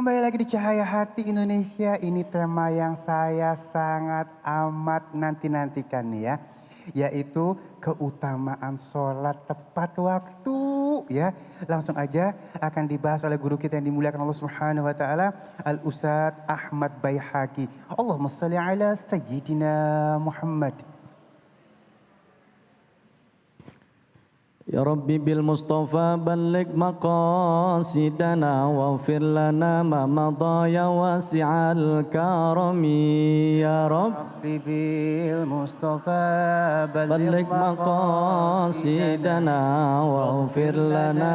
Kembali lagi di Cahaya Hati Indonesia. Ini tema yang saya sangat amat nanti-nantikan nih ya. Yaitu keutamaan sholat tepat waktu ya. Langsung aja akan dibahas oleh guru kita yang dimuliakan Allah Subhanahu wa taala, Al-Ustadz Ahmad Baihaqi. Allahumma shalli ala Sayyidina Muhammad. Ya Rabbi bil Mustafa balligh maqasidana waghfir lana ma madha ya wasi'al karami ya Rabbi bil Mustafa balligh maqasidana waghfir lana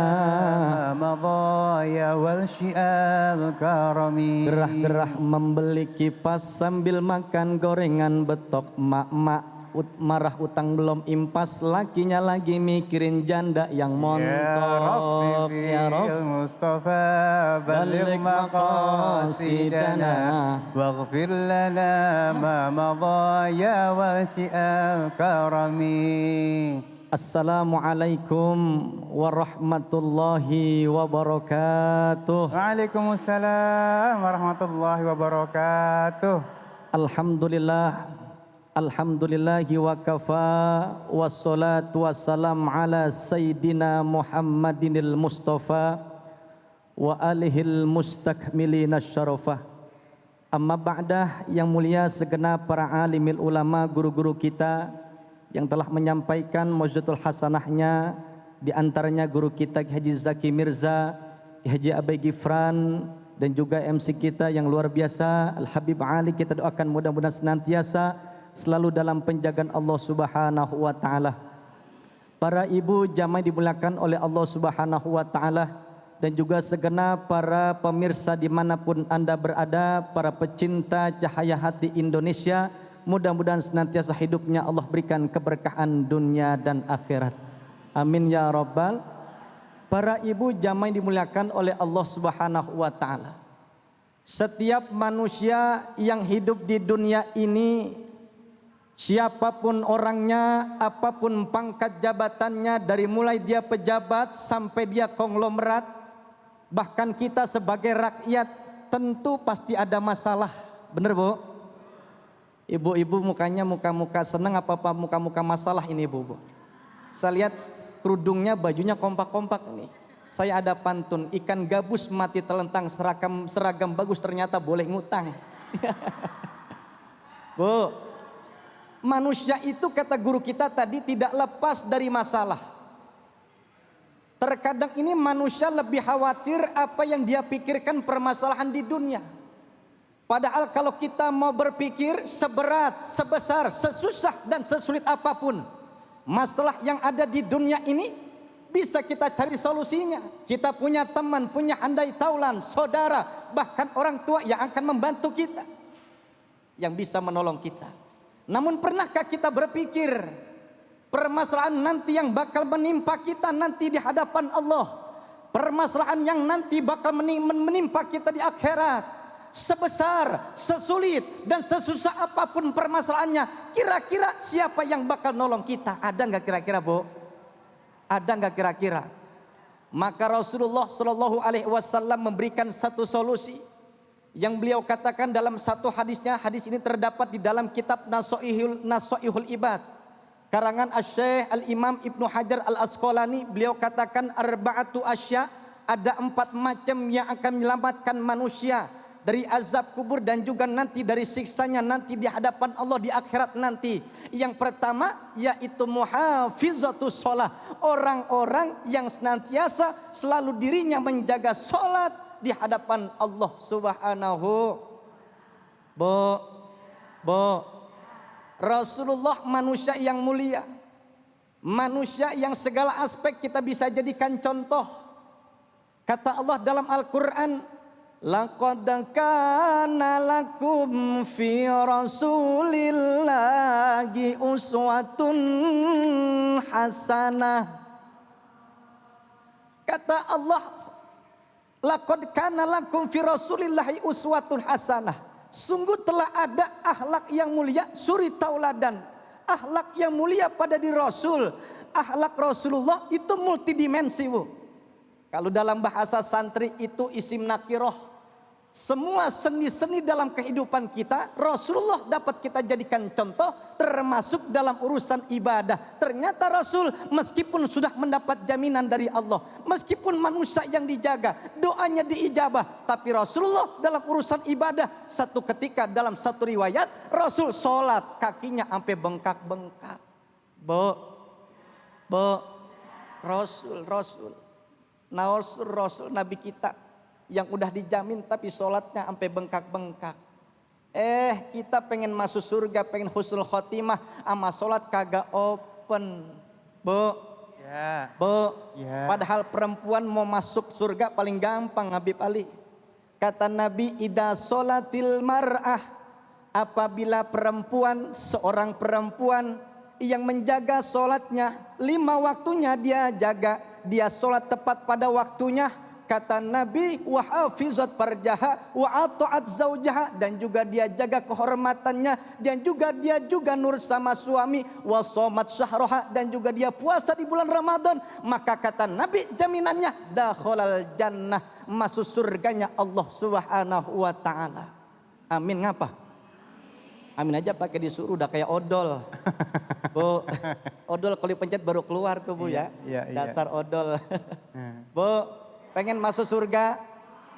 ma madha ya wal syi'al karami. Gerah-gerah membeli kipas sambil makan gorengan betok mak-mak. Marah utang belum impas, lakinya lagi mikirin janda yang montok. Ya Rabbi Mustafa balligh maqasidana waghfir lana ma madha ya wasi'al karami. Assalamualaikum warahmatullahi wabarakatuh. Waalaikumsalam warahmatullahi wabarakatuh. Alhamdulillahi wa kafa wassalatu wassalam ala Sayyidina Muhammadinil Mustafa wa alihil mustakmilina syarafah. Amma ba'dah, yang mulia segenap para alimil ulama, guru-guru kita yang telah menyampaikan mau'izatul hasanahnya, di antaranya guru kita Haji Zaki Mirza, Haji Abai Gifran, dan juga MC kita yang luar biasa Al Habib Ali. Kita doakan mudah-mudahan senantiasa selalu dalam penjagaan Allah Subhanahu wa taala. Para ibu jamaah dimuliakan oleh Allah Subhanahu wa taala, dan juga segenap para pemirsa dimanapun Anda berada, para pecinta Cahaya Hati Indonesia, mudah-mudahan senantiasa hidupnya Allah berikan keberkahan dunia dan akhirat. Amin ya rabbal. Para ibu jamaah dimuliakan oleh Allah Subhanahu wa taala. Setiap manusia yang hidup di dunia ini, siapapun orangnya, apapun pangkat jabatannya, dari mulai dia pejabat sampai dia konglomerat, bahkan kita sebagai rakyat, tentu pasti ada masalah. Bener Bu? Ibu-ibu mukanya muka-muka senang apa muka-muka masalah ini Bu? Saya lihat kerudungnya, bajunya kompak-kompak ini. Saya ada pantun, ikan gabus mati telentang, seragam bagus ternyata boleh ngutang. Bu, manusia itu kata guru kita tadi tidak lepas dari masalah. Terkadang ini manusia lebih khawatir apa yang dia pikirkan permasalahan di dunia. Padahal kalau kita mau berpikir seberat, sebesar, sesusah dan sesulit apapun masalah yang ada di dunia ini, bisa kita cari solusinya. Kita punya teman, punya andai taulan, saudara, bahkan orang tua yang akan membantu kita, yang bisa menolong kita. Namun pernahkah kita berpikir permasalahan nanti yang bakal menimpa kita nanti di hadapan Allah, permasalahan yang nanti bakal menimpa kita di akhirat, sebesar, sesulit dan sesusah apapun permasalahannya, kira-kira siapa yang bakal nolong kita? Ada nggak kira-kira Bu? Ada nggak kira-kira? Maka Rasulullah Shallallahu Alaihi Wasallam memberikan satu solusi yang beliau katakan dalam satu hadisnya. Hadis ini terdapat di dalam kitab Nasoihul Ibad karangan Asy-Syaikh Al-Imam Ibnu Hajar Al-Asqalani. Beliau katakan arba'atu asya, ada 4 macam yang akan menyelamatkan manusia dari azab kubur dan juga nanti dari siksanya nanti di hadapan Allah di akhirat nanti. Yang pertama yaitu muhafizatus shalah, orang-orang yang senantiasa selalu dirinya menjaga salat di hadapan Allah Subhanahu. Rasulullah manusia yang mulia, manusia yang segala aspek kita bisa jadikan contoh. Kata Allah dalam Al-Quran, laqad kana lakum fi rasulillahi uswatun hasanah. Kata Allah, laqad kana lakum fi rasulillahi uswatun hasanah. Sungguh telah ada akhlak yang mulia, suri tauladan. Akhlak yang mulia pada diri Rasul. Akhlak Rasulullah itu multidimensi Bu. Kalau dalam bahasa santri itu isim nakiroh. Semua seni-seni dalam kehidupan kita, Rasulullah dapat kita jadikan contoh, termasuk dalam urusan ibadah. Ternyata Rasul meskipun sudah mendapat jaminan dari Allah, meskipun manusia yang dijaga, doanya diijabah, tapi Rasulullah dalam urusan ibadah, satu ketika dalam satu riwayat, Rasul sholat kakinya sampai bengkak-bengkak. Rasul Nabi kita yang udah dijamin tapi sholatnya sampai bengkak-bengkak. Kita pengen masuk surga, pengen husnul khotimah, ama sholat kagak open. Ya. Padahal perempuan mau masuk surga paling gampang, Habib Ali. Kata Nabi, idza sholatil mar'ah, apabila seorang perempuan yang menjaga sholatnya, 5 waktunya dia jaga, dia sholat tepat pada waktunya. Kata Nabi, wa hafizat farjaha wa ata'at zaujaha, dan juga dia jaga kehormatannya, dan juga dia nur sama suami, wa shamat syahraha, dan juga dia puasa di bulan Ramadan, maka kata Nabi jaminannya dakhalal jannah, masuk surganya Allah Subhanahu wa taala. Amin. Ngapa? Amin aja pakai disuruh, udah kayak odol. Bu, odol kalau dipencet baru keluar tuh Bu ya. Dasar odol. Bu, pengen masuk surga?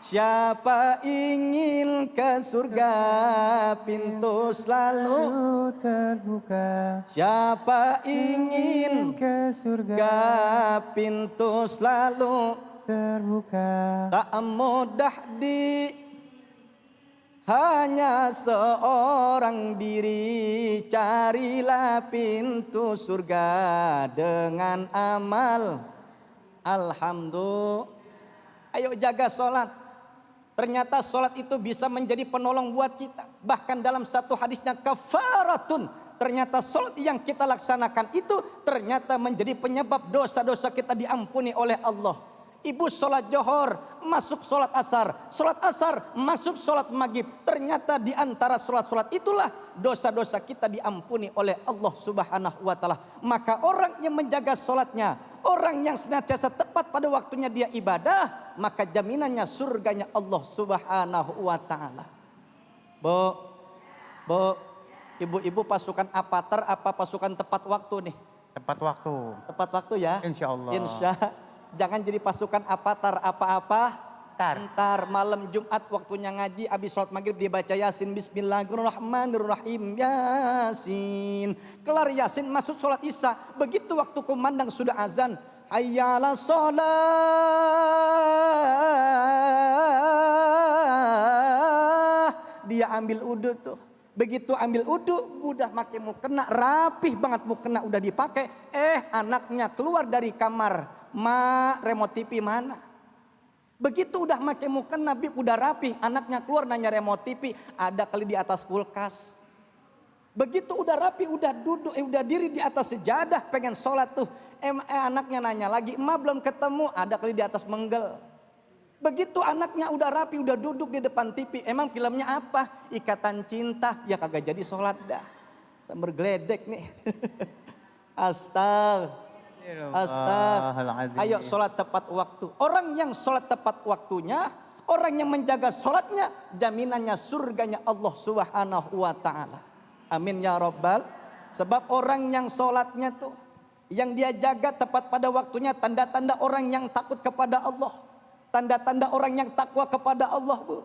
Siapa ingin ke surga, pintu selalu terbuka. Siapa ingin ke surga, pintu selalu terbuka. Tak mudah hanya seorang diri, carilah pintu surga dengan amal. Alhamdulillah. Ayo jaga sholat. Ternyata sholat itu bisa menjadi penolong buat kita. Bahkan dalam satu hadisnya kafaratun. Ternyata sholat yang kita laksanakan itu ternyata menjadi penyebab dosa-dosa kita diampuni oleh Allah. Ibu sholat johor, masuk sholat asar masuk sholat maghrib. Ternyata di antara sholat-sholat itulah dosa-dosa kita diampuni oleh Allah Subhanahu wa taala. Maka orang yang menjaga sholatnya, orang yang senantiasa tepat pada waktunya dia ibadah, maka jaminannya surganya Allah Subhanahu wa taala. Bu, ibu-ibu pasukan Avatar apa pasukan tepat waktu nih? Tepat waktu. Tepat waktu ya? Insya Allah. Jangan jadi pasukan Avatar apa-apa. Ntar malam Jumat waktunya ngaji, habis sholat maghrib dia baca Yasin, Bismillahirrahmanirrahim, Yasin. Kelar Yasin masuk sholat Isya. Begitu waktu kumandang sudah azan, hayyala sholat. Dia ambil udhu tuh. Begitu ambil udhu, udah pakai mukena, rapih banget mukena udah dipakai. Anaknya keluar dari kamar, Ma, remote TV mana? Begitu udah pakai mukena, Nabi udah rapih, anaknya keluar nanya remote TV, ada kali di atas kulkas. Begitu udah rapi, udah duduk, udah diri di atas sejadah, pengen sholat tuh. Anaknya nanya lagi, emak belum ketemu, ada kali di atas menggel. Begitu anaknya udah rapi, udah duduk di depan TV, emang filmnya apa? Ikatan Cinta, ya kagak jadi sholat dah. Sambil geledek nih. Ayo sholat tepat waktu. Orang yang sholat tepat waktunya, orang yang menjaga sholatnya, jaminannya surganya Allah Subhanahu wa ta'ala. Amin ya Rabbal. Sebab orang yang sholatnya tuh, yang dia jaga tepat pada waktunya, tanda-tanda orang yang takut kepada Allah. Tanda-tanda orang yang takwa kepada Allah, Bu.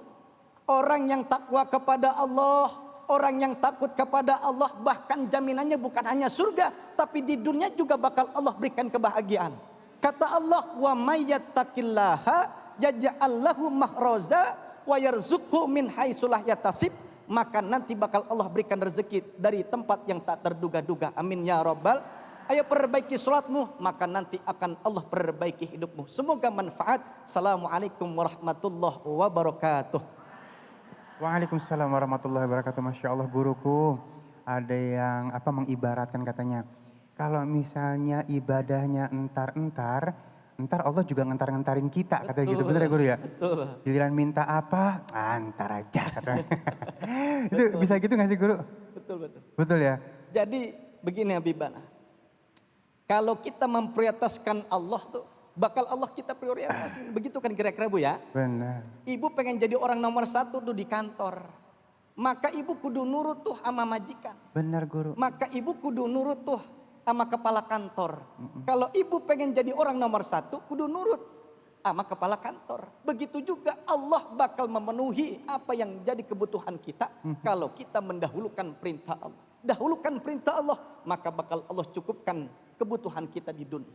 Orang yang takwa kepada Allah, orang yang takut kepada Allah, bahkan jaminannya bukan hanya surga, tapi di dunia juga bakal Allah berikan kebahagiaan. Kata Allah, wa may yattaqillaha yaj'al lahu makhraja wa yarzuqhu min haitsu la yahtasib. Maka nanti bakal Allah berikan rezeki dari tempat yang tak terduga-duga. Amin ya Rabbal. Ayo perbaiki sholatmu, maka nanti akan Allah perbaiki hidupmu. Semoga manfaat. Assalamualaikum warahmatullahi wabarakatuh. Waalaikumsalam warahmatullahi wabarakatuh. Masya Allah guruku. Ada yang mengibaratkan katanya. Kalau misalnya ibadahnya entar Allah juga ngentar-ngentarin kita. Katanya gitu, bener ya guru ya? Betul. Giliran minta apa, antar aja katanya. Itu bisa gitu gak sih guru? Betul. Betul ya? Jadi begini Habibana. Kalau kita memprioritaskan Allah tuh, bakal Allah kita prioritasin. Begitu kan kira-kira Bu ya? Benar. Ibu pengen jadi orang nomor 1 tuh di kantor. Maka ibu kudu nurut tuh sama majikan. Benar guru. Maka ibu kudu nurut tuh sama kepala kantor. Kalau ibu pengen jadi orang nomor 1, kudu nurut sama kepala kantor. Begitu juga Allah bakal memenuhi apa yang jadi kebutuhan kita kalau kita mendahulukan perintah Allah. Dahulukan perintah Allah, maka bakal Allah cukupkan kebutuhan kita di dunia.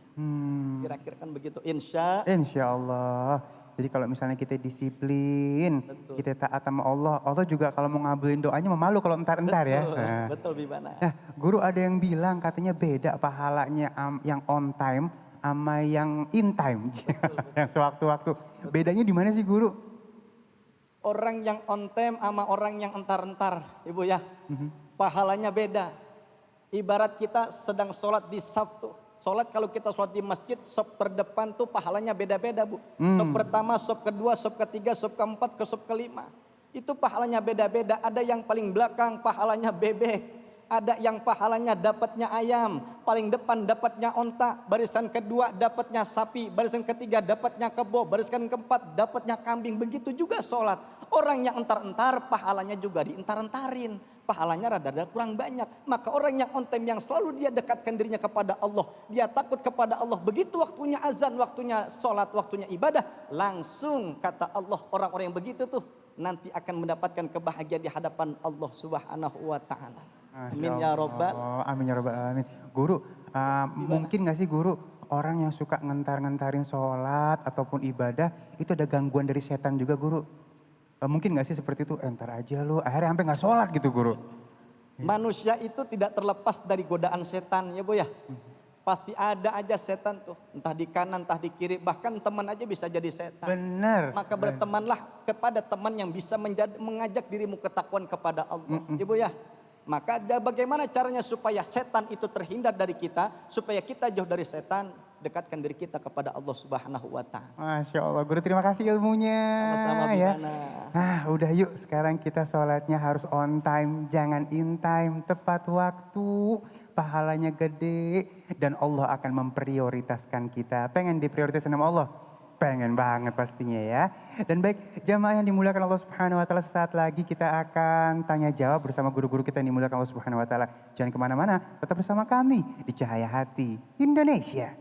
Kira-kira kan begitu, insya Allah. Jadi kalau misalnya kita disiplin, kita taat sama Allah, Allah juga kalau mau ngabulin doanya memalu kalau entar-entar ya. Nah. Betul Bibana. Nah, guru ada yang bilang katanya beda pahalanya yang on time sama yang in time. Yang sewaktu-waktu. Bedanya di mana sih guru? Orang yang on time sama orang yang entar-entar, Ibu ya. Pahalanya beda. Ibarat kita sedang sholat di saf tuh. Sholat kalau kita sholat di masjid, saf terdepan tuh pahalanya beda-beda Bu. Saf pertama, saf kedua, saf ketiga, saf keempat, ke saf kelima. Itu pahalanya beda-beda. Ada yang paling belakang pahalanya bebek. Ada yang pahalanya dapatnya ayam. Paling depan dapatnya onta. Barisan kedua dapatnya sapi. Barisan ketiga dapatnya kebo. Barisan keempat dapatnya kambing. Begitu juga sholat. Orang yang entar-entar pahalanya juga dientar-entarin. Pahalanya rada-rada kurang banyak. Maka orang yang on time yang selalu dia dekatkan dirinya kepada Allah. Dia takut kepada Allah. Begitu waktunya azan, waktunya sholat, waktunya ibadah. Langsung kata Allah, orang-orang yang begitu tuh nanti akan mendapatkan kebahagiaan di hadapan Allah Subhanahu wa ta'ala. Amin ya robbal. Amin ya robbal alamin. Guru, mungkin gak sih guru orang yang suka ngentar-ngentarin sholat ataupun ibadah itu ada gangguan dari setan juga guru? Mungkin gak sih seperti itu, entar aja lu, akhirnya sampai gak sholat gitu guru. Manusia itu tidak terlepas dari godaan setan ya Bu ya. Pasti ada aja setan tuh, entah di kanan, entah di kiri, bahkan teman aja bisa jadi setan. Benar. Maka bertemanlah kepada teman yang bisa mengajak dirimu ketakwaan kepada Allah. Ibu ya. Maka bagaimana caranya supaya setan itu terhindar dari kita, supaya kita jauh dari setan, dekatkan diri kita kepada Allah Subhanahu wa ta'ala. Masya Allah, guru terima kasih ilmunya. Sama-sama ya. Bibana. Udah yuk sekarang kita sholatnya harus on time, jangan in time, tepat waktu. Pahalanya gede dan Allah akan memprioritaskan kita. Pengen diprioritaskan sama Allah? Pengen banget pastinya ya. Dan baik jamaah yang dimuliakan Allah Subhanahu wa ta'ala, sesaat lagi kita akan tanya jawab bersama guru-guru kita yang dimuliakan Allah Subhanahu wa ta'ala. Jangan kemana-mana, tetap bersama kami di Cahaya Hati Indonesia.